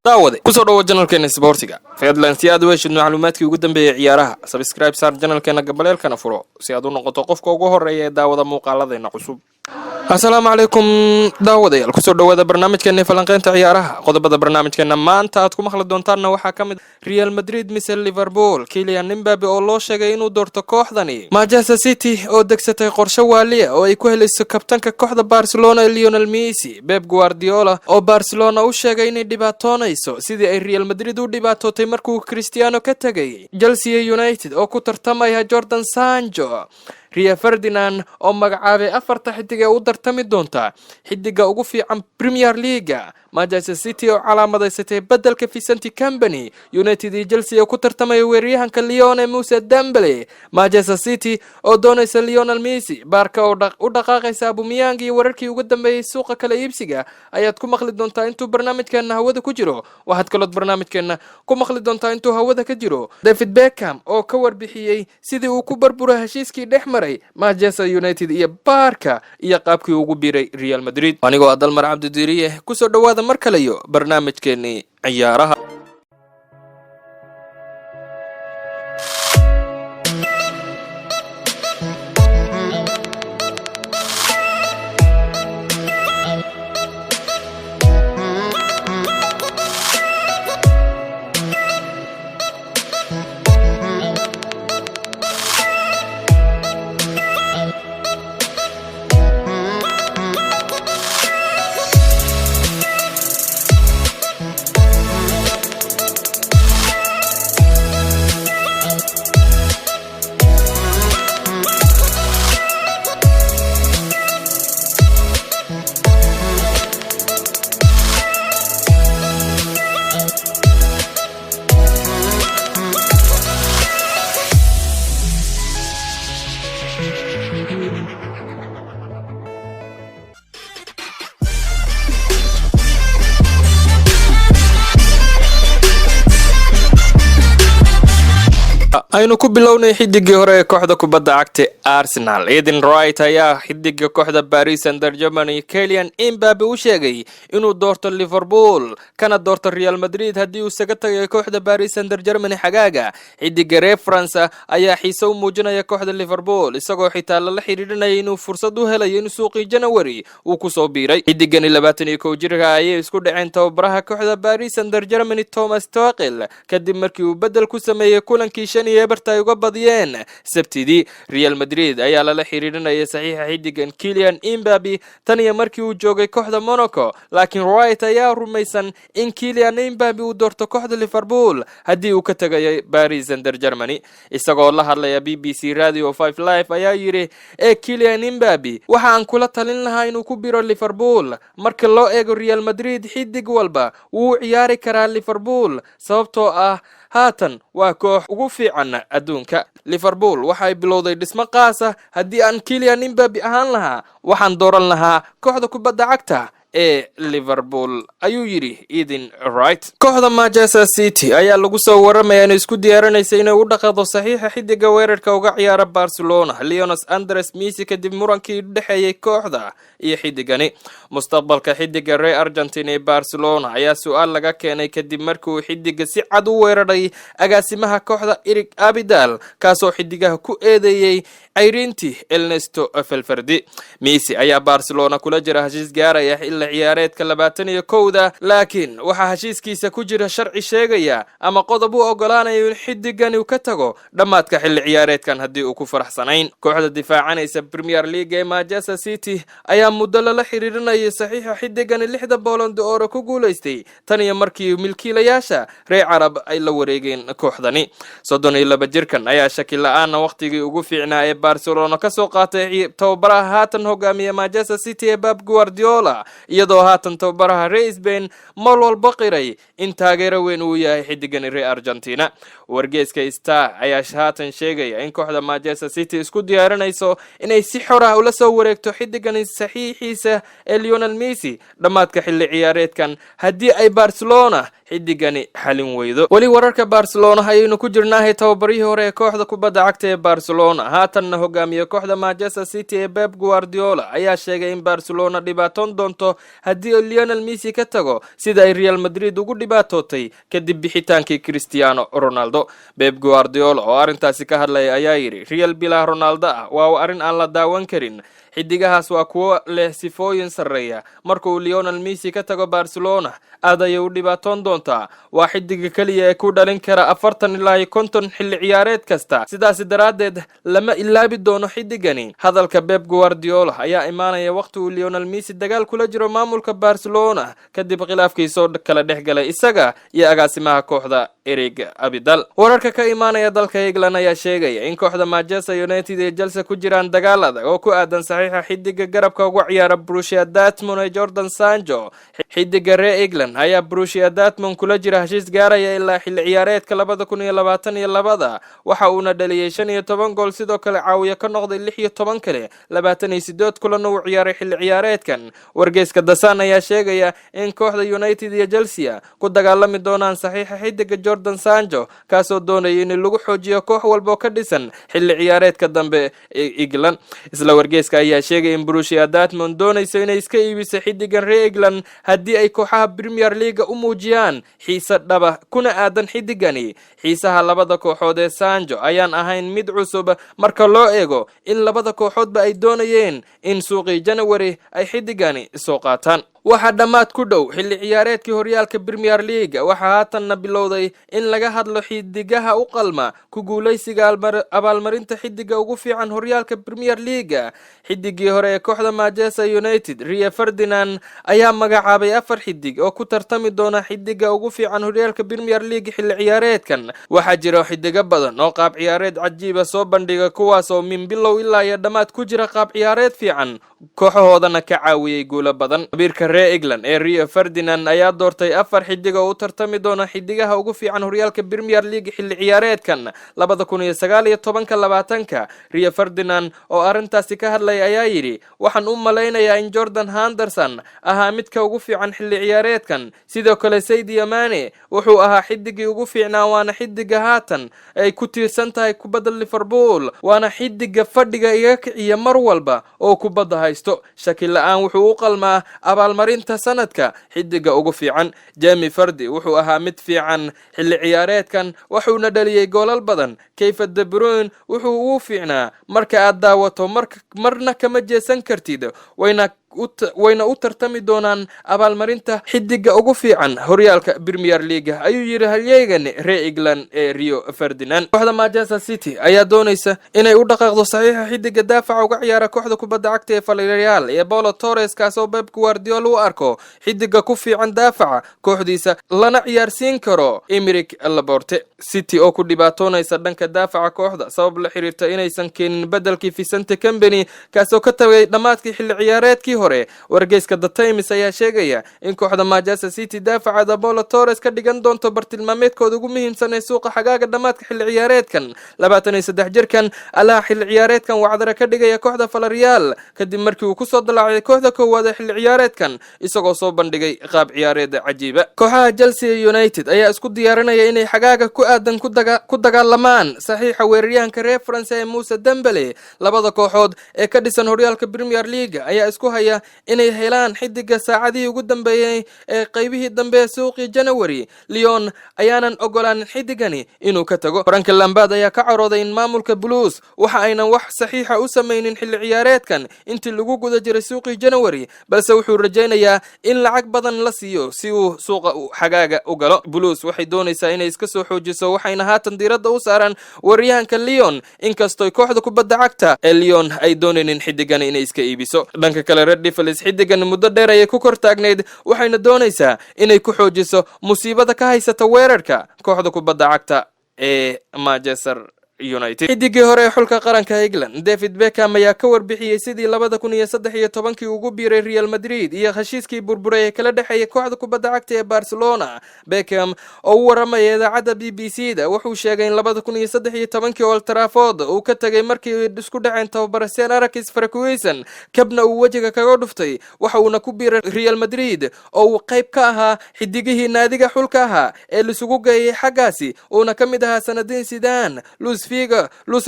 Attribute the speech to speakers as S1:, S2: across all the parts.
S1: daawade ku soo dhawo channelkeena Sportiga fadlan si aad u heshid macluumaadkii ugu dambeeyay ciyaaraha subscribe saar channelkeena gabaleelkana furo si aad u noqoto qofka ugu horeeya ee daawada muuqaaladeena cusub. Assalaamu alaykum daawadayaal ku soo dhawaada barnaamijkeena falanqaynta ciyaaraha qodobada barnaamijkeena maanta aad ku maqli doontaan waxa kamid Real Madrid mise Liverpool Kylian Mbappe oo loo sheegay inuu doorto kooxdani Manchester City oo degsatay qorshe waaliya oo ay ku helayso kabtanka kooxda Barcelona Lionel Messi Pep Guardiola oo Barcelona u sheegay inay dhibaatoonayso sidii ay Real Madrid u dhibaatootay markuu Cristiano ka tagay Chelsea United oo ku tartamaya Jordan Sancho Rio Ferdinand oo magacaabay afarta xidig ee u tartami doonta xidiga ugu fiican Premier League Manchester City oo calaamadaysatay bedelka Vicente Company United iyo Chelsea oo ku tartamay weeraryahanka Lionel Moussa Dembele Manchester City oo doonaysa Lionel Messi Barca oo u dhaqaaqaysa Aubameyang iyo wararkii ugu dambeeyay suuqa kala iibsiga ayaad ku maqli doontaa intuu barnaamijkeena hawada ku jiro waxaad kaloo barnaamijkeena ku maqli doontaa intuu hawada ka jiro David Beckham oo ka warbixiyay sidii uu ku burburay heshiiskii dhexmaray Manchester United iyo Barca iyo qaabkii ugu biiray Real Madrid anigoo Adalmar Cabdidiiriye ku soo dhawaada mar kale iyo barnaamijkeena ciyaaraha aynu ku bilownay xidigii hore ee kooxda kubadda cagta Arsenal Eden Wright ayaa xidiga kooxda Paris Saint-Germain Kylian Mbappe u sheegay inuu doorto Liverpool kana doorto Real Madrid haddii uu isaga tagay kooxda Paris Saint-Germain xagaaga xidiga reer France ayaa xiiso u muujinaya kooxda Liverpool isagoo xitaa la xiriirinaya inuu fursad u helayo in suuqii January uu ku soo biiray xidigani 21 jirka ayay isku dhaceen tababaraha kooxda Paris Saint-Germain Thomas Tuchel kadib markii uu bedel ku sameeyay kulankii bartay uga badiyeen sabtidii Real Madrid ayaa la xiriirinayay saxiixa xidigan Kylian Mbappe tan iyo markii uu joogay kooxda Monaco laakiin Wright ayaa rumaysan in Kylian Mbappe uu doorto kooxda Liverpool haddii uu ka tagay Paris Saint-Germain isagoo la hadlaya BBC Radio 5 Live ayaa yiri Kylian Mbappe waxa aan kula talin lahaa inuu ku biro Liverpool marka loo eego Real Madrid xidig walba uu ciyaari karaa Liverpool sababtoo ah haatan waa koox ugu fiican adduunka Liverpool waxay bilowday dhismo qaas ah haddii aan Kylian Mbappe ahaan lahaa waxaan dooran lahaa kooxda kubadda cagta ee Liverpool ayuu yiri Eden Wright kooxda Manchester City ayaa lagu soo waramayaa inay isku diyaarinayso inay u dhaqaaqdo saxiixa xidiga weerarka uga ciyaara Barcelona Lionel Andres Messi kadib murankii u dhaxeeyay kooxda iyo xidigani mustaqbalka xidiga reer Argentina ee Barcelona ayaa su'aal laga keenay kadib markii uu xidiga si cad u weeraray agaasimaha kooxda Eric Abidal kaasoo xidigaha ku eedeeyay cayrintii Ernesto Valverde Messi ayaa Barcelona kula jira heshiis gaaraya ilaa ciyaareedka 21 laakiin waxa heshiiskiisa ku jira sharci sheegaya ama qodob u ogolaanayo in xidigani uu ka tago dhamaadka xilli ciyaareedkan haddii uu ku faraxsanayn kooxda difaacanaysa Premier League ee Manchester City ayaa muddo la xiriirinayay saxiixa xidigani 6 Ballon d'Or ku guuleystay tan iyo markii milkiilayaasha reer Arab ay la wareegeen kooxdani 32 jirkan ayaa shaki la'aan waqtigii ugu fiicnaa ee Barcelona ka soo qaatay tababaraha haatan hogaamiya Manchester City ee Pep Guardiola iyadoo haatan tababaraha reer Spain mar walba qiray in taageero weyn uu yahay xidigani reer Argentina wargeyska Star ayaa haatan sheegaya in kooxda Manchester City isku diyaarinayso inay si xor ah ula soo wareegto xidigani saxiixiisa ee Lionel Messi dhamaadka xilli ciyaareedkan haddii ay Barcelona xidigani xalin weydo wali wararka Barcelona ayaynu ku jirnaa tababarihii hore ee kooxda kubadda cagta ee Barcelona haatan hogaamiye kooxda Manchester City ee Pep Guardiola ayaa sheegay in Barcelona dhibaaton doonto doono haddii Lionel Messi ka tago sida ay Real Madrid ugu dhibaatootay kadib bixitaankii Cristiano Ronaldo. Pep Guardiola oo arrintaasi ka hadlay ayaa yiri Real bila Ronaldo waa arrin aan la daawan karin. xidigahaas waa kuwo leh sifooyin sareeya markuu Lionel Messi ka tago Barcelona aad ayay u dhibaatoon doontaa. waa xidiga kaliya ee ku dhalin kara 40 ilaa 50 xilli ciyaareed kasta, sidaas daraadeed lama ilaabi doono xidigani. hadalka Pep Guardiola ayaa imaanaya waqti uu Lionel Messi dagaal kula jiro maamulka Barcelona kadib khilaafkiisa kala dhexgalay isaga iyo agaasimaha kooxda Eric Abidal. wararka ka imaanaya dalka England ayaa sheegaya in kooxda Manchester United ay Chelsea ku jiraan dagaal adag oo ku aadan saxiixa xidiga garabka ugu ciyaara Borussia Dortmund ee Jadon Sancho. xidiga reer England ayaa Borussia Dortmund kula jira heshiis gaaraya ilaa xilli ciyaareedka 2022 waxa uuna dhaliyay 15 gool, sidoo kale caawiye ka noqday 16 kale 28 kulan uu ciyaaray xilli ciyaareedkan. wargeyska The Sun ayaa sheegaya in kooxda United iyo Chelsea ku dagaalami doonaan saxiixa xidiga Jadon Sancho kaasoo doonaya in lagu xoojiyo koox walba ka dhisan xilli ciyaareedka dambe ee England. isla wargeyska ayaa sheegay in Borussia Dortmund doonayso inay iska iibiso xidigan reer England haddii ay kooxaha Premier League u muujiyaan xiisa dhaba kuna aadan xidigani. xiisaha labada kooxood ee Sancho ayaan ahayn mid cusub marka loo eego in labada kooxoodba ay doonayeen in suuqii January ay xidigani soo qaataan. waxa dhamaad ku dhow xilli ciyaareedkii horyaalka Premier League waxa haatanna bilowday in laga hadlo xidigaha u qalma ku guuleysiga abaalmarinta xidiga ugu fiican horyaalka Premier League. xidigii hore ee kooxda Manchester United Rio Ferdinand ayaa magacaabay 4 xidig oo ku tartami doona xidiga ugu fiican horyaalka Premier League xilli ciyaareedkan. waxaa jira xidiga badan oo qaab ciyaareed cajiib ah soo bandhiga kuwaas oo min bilow ilaa iyo dhamaad ku jira qaab ciyaareed fiican kooxahoodana ka caawiyay guulo badan. reer England ee Rio Ferdinand ayaa doortay 4 xidig oo u tartami doona xidigaha ugu fiican horyaalka Premier League xilli ciyaareedkan 2019-20. Rio Ferdinand oo arrintaasi ka hadlay ayaa yiri waxaan u maleynayaa in Jordan Henderson ahaa midka ugu fiican xilli ciyaareedkan, sidoo kale Sadio Mane wuxuu ahaa xidigii ugu fiicnaa, waana xidiga haatan ay ku tiirsan tahay kubadda Liverpool, waana xidiga fadhiga iga kiciya mar walba oo kubadda haysto. shaki la'aan wuxuu u qalmaa abaalmarinta sanadka xidiga ugu fiican. Jamie Vardy wuxuu ahaa mid fiican xilli ciyaareedkan wuxuuna dhaliyay goolal badan. Kevin De Bruyne wuxuu ugu fiicnaa marka aad daawato marna kama jeesan kartid, wayna u tartami doonaan abaalmarinta xidiga ugu fiican horyaalka Premier League ayuu yiri halyeegan reer England ee Rio Ferdinand. kooxda Manchester City ayaa doonaysa inay u dhaqaaqdo saxiixa xidiga daafaca uga ciyaara kooxda kubadda cagta ee Villarreal ee Paulo Torres kaasoo Pep Guardiola u arko xidiga ku fiican daafaca kooxdiisa lana ciyaarsiin karo Emerick Laporte. City oo ku dhibaatoonaysa dhanka daafaca kooxda sabab la xiriirta inaysan keenin bedelkii Vicente Company kaasoo ka tagay dhamaadkii xilli ciyaareedkii hore. wargeyska The Times ayaa sheegaya in kooxda Manchester City daafaca Paulo Torres ka dhigan doonto bartilmaameedkooda ugu muhiimsan ee suuqa xagaaga dhamaadka xilli ciyaareedkan. 23 jirkan alaa xilli ciyaareedkan wacdara ka dhigaya kooxda Villarreal kadib markii uu ku soo dalaacay kooxda koowaad ee xilli ciyaareedkan isagoo soo bandhigay qaab ciyaareed cajiib ah. kooxaha Chelsea iyo United ayaa isku diyaarinaya inay xagaaga ku aadan ku dagaalamaan saxiixa weeraryahanka reer France ee Moussa Dembele. labada kooxood ee ka dhisan horyaalka Premier League ayaa isku haya inay helaan xidiga saacadihii ugu dambeeyay ee qaybihii dambe ee suuqii January. Lyon ayaanan ogolaan xidigani inuu ka tago. Frank Lampard ayaa ka carooday in maamulka Blues waxa aynan wax saxiixa u sameeynin xilli ciyaareedkan intii lagu guda jiray suuqii January, balse wuxuu rajaynayaa in lacag badan la siiyo si uu suuqa xagaaga u galo. Blues waxay doonaysaa inay iska soo xoojiso waxayna haatan diiradda u saaraan weeraryahanka Lyon inkastoo kooxda kubadda cagta ee Lyon ay doonaynin xidigani inay iska iibiso. dhanka kale Red Devils xidigan muddo dheer ayay ku kor taagneyd waxayna doonaysaa inay ku xoojiso musiibada ka haysata weerarka kooxda kubadda cagta ee Manchester United. xidigii hore ee xulka qaranka England David Beckham ayaa ka warbixiyay sidii 2013 ugu biiray Real Madrid iyo heshiiskii burburay ee kala dhaxeeyay kooxda kubadda cagta ee Barcelona. Beckham oo u waramay idaacadda BBC-da wuxuu sheegay in 2013 Old Trafford uu ka tagay markii ay isku dhaceen tababare Sir Alex Ferguson kabna uu wajiga kaga dhuftay waxa uuna ku biiray Real Madrid oo uu qayb ka ahaa xidigihii naadiga xulka ahaa ee lisugu geeyay xaggaasi uuna ka mid ahaa sanadiin Zidane, Luis Figo, Luis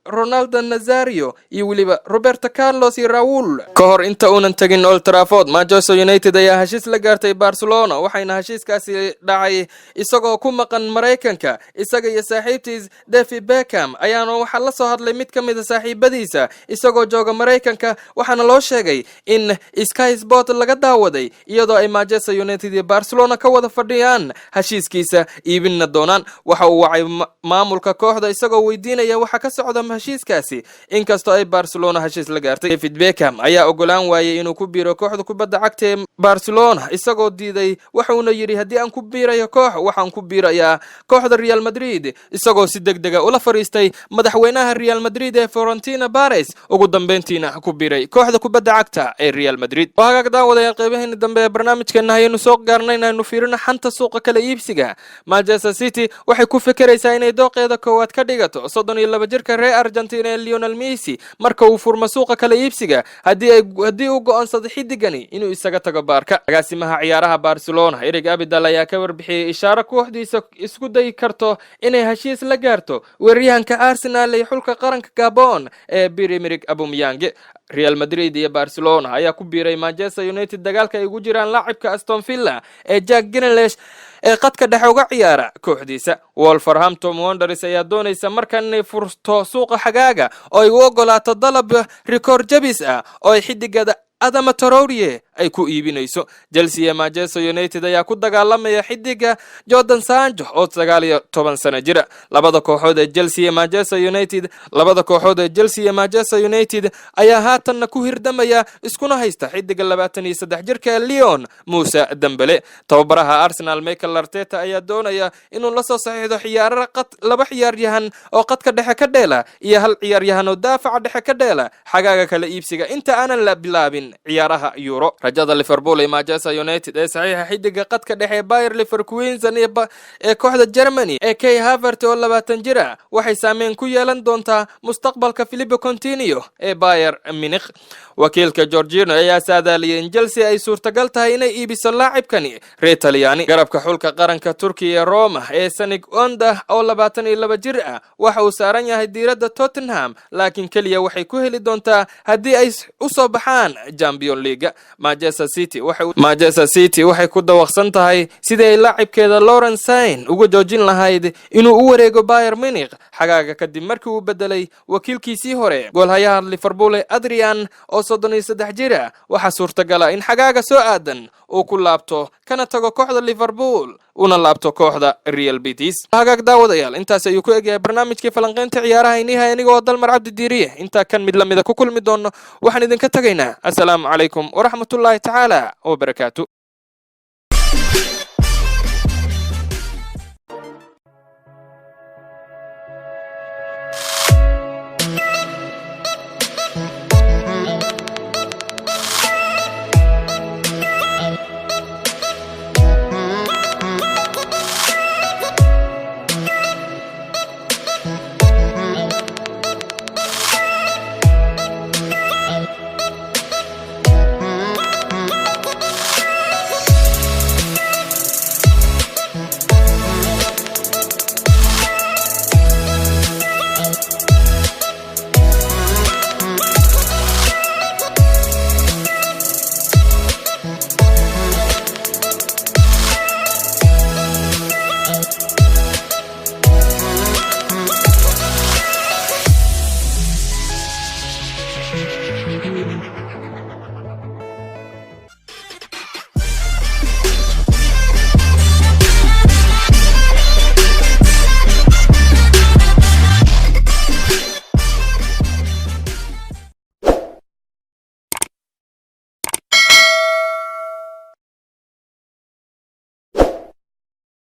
S1: Ronaldo Nazario iyo weliba Roberto Carlos iyo Raul. Ka hor inta uunan tagin Old Trafford, Manchester United ayaa heshiis la gaartay Barcelona, waxayna heshiiskaasi dhacay isagoo ku maqan Mareykanka. Isaga iyo saaxiibtiis David Beckham ayaana waxa la soo hadlay mid ka mid ah saaxiibadiisa isagoo jooga Mareykanka, waxaana loo sheegay in Sky Sport laga daawaday iyadoo ay Manchester United iyo Barcelona ka wada fadhiyaan heshiiskiisa iibinna doonaan. Waxa uu wacay maamulka kooxda isagoo weydiinaya waxa ka socda heshiiskaasi, inkastoo ay Barcelona heshiis la gaartay. David Beckham ayaa ogolaan waayay inuu ku biiro kooxda kubadda cagta ee Barcelona isagoo diiday, wuxuuna yiri haddii aan ku biirayo koox waxaan ku biirayaa kooxda Real Madrid, isagoo si degdeg ah ula fariistay madaxweynaha Real Madrid ee Florentino Perez, ugu dambeyntiina ku biiray kooxda kubadda cagta ee Real Madrid. Waxaa daawadaya qaybaheena dambe ee barnaamijkeena ayaynu soo gaarnay inaynu fiirino xanta suuqa kala iibsiga. Manchester City waxay ku fikiraysaa inay dooqeeda koowaad ka dhigato 32 jirka reer Argentina ee Lionel Messi marka uu furmo suuqa kala iibsiga, haddii uu go'aansado xidigani inuu isaga tago Barca. agaasimaha ciyaaraha Barcelona Eric Abidal ayaa ka warbixiyay ishaaro kooxdiisa isku day karto inay heshiis la gaarto weeraryahanka Arsenal ee xulka qaranka Gabon ee Pierre-Emerick Aubameyang. Real Madrid iyo Barcelona ayaa ku biiray Manchester United dagaalka ay ugu jiraan laacibka Aston Villa ee Jack Grealish ee qadka dhexe uga ciyaara kooxdiisa. Wolverhampton Wanderers ayaa doonaysa markan inay furto suuqa xagaaga oo ay u ogolaato dalab rikoor jabis ah oo ay xidigada Adama Traoré ay ku iibinayso. Chelsea iyo Manchester United ayaa ku dagaalamaya xidiga Jadon Sancho oo 19 sano jira. Labada kooxood ee Chelsea iyo Manchester United ayaa haatan ku hirdamaya iskuna haysta xidiga 23 jirka Lyon Moussa Dembele. Tababaraha Arsenal Mikel Arteta ayaa doonaya inuu la soo saxiixdo laba ciyaaryahan oo qadka dhexe ka dheela iyo hal ciyaaryahan oo daafaca dhexe ka dheela xagaaga kala iibsiga inta aanan la bilaabin ciyaaraha Euro. rajada Liverpool iyo Manchester United ee saxiixa xidiga qadka dhexe Bayer Leverkusen ee kooxda Germany ee Kai Havertz oo 20 jira waxay saameyn ku yeelan doontaa mustaqbalka Philippe Coutinho ee Bayern Munich. wakiilka Jorginho ayaa saadaaliyay in Chelsea ay suurtagal tahay inay iibiso laacibkani reer Talyaani. garabka xulka qaranka Turkiga Roma ee Sanik Onda oo 22 jir ah waxa uu saaran yahay diiradda Tottenham, laakiin kaliya waxay ku heli doontaa haddii ay u soo baxaan Champions League. Manchester City waxay ku dawaqsan tahay sidii ay laacibkeeda Laurent Sagne uga joojin lahayd inuu u wareego Bayern Munich xagaaga kadib markii uu bedelay wakiilkiisii hore goolhayaha Liverpool Adrian oo 33 jir ah. waxa suurtagal ah in xagaaga soo aadan uu ku laabto kana tago kooxda Liverpool una laabto kooxda Real Betis. hagaag daawadayaal intaas ayuu ku egyahay barnaamijkii falanqaynta ciyaaraha inihii anigoo Dalmar Cabdi Diiriye inta kan mid lamida ku kulmi doono waxaan idinka tagaynaa assalaamu calaykum waraxmatullaahi tacaala wa barakaatu.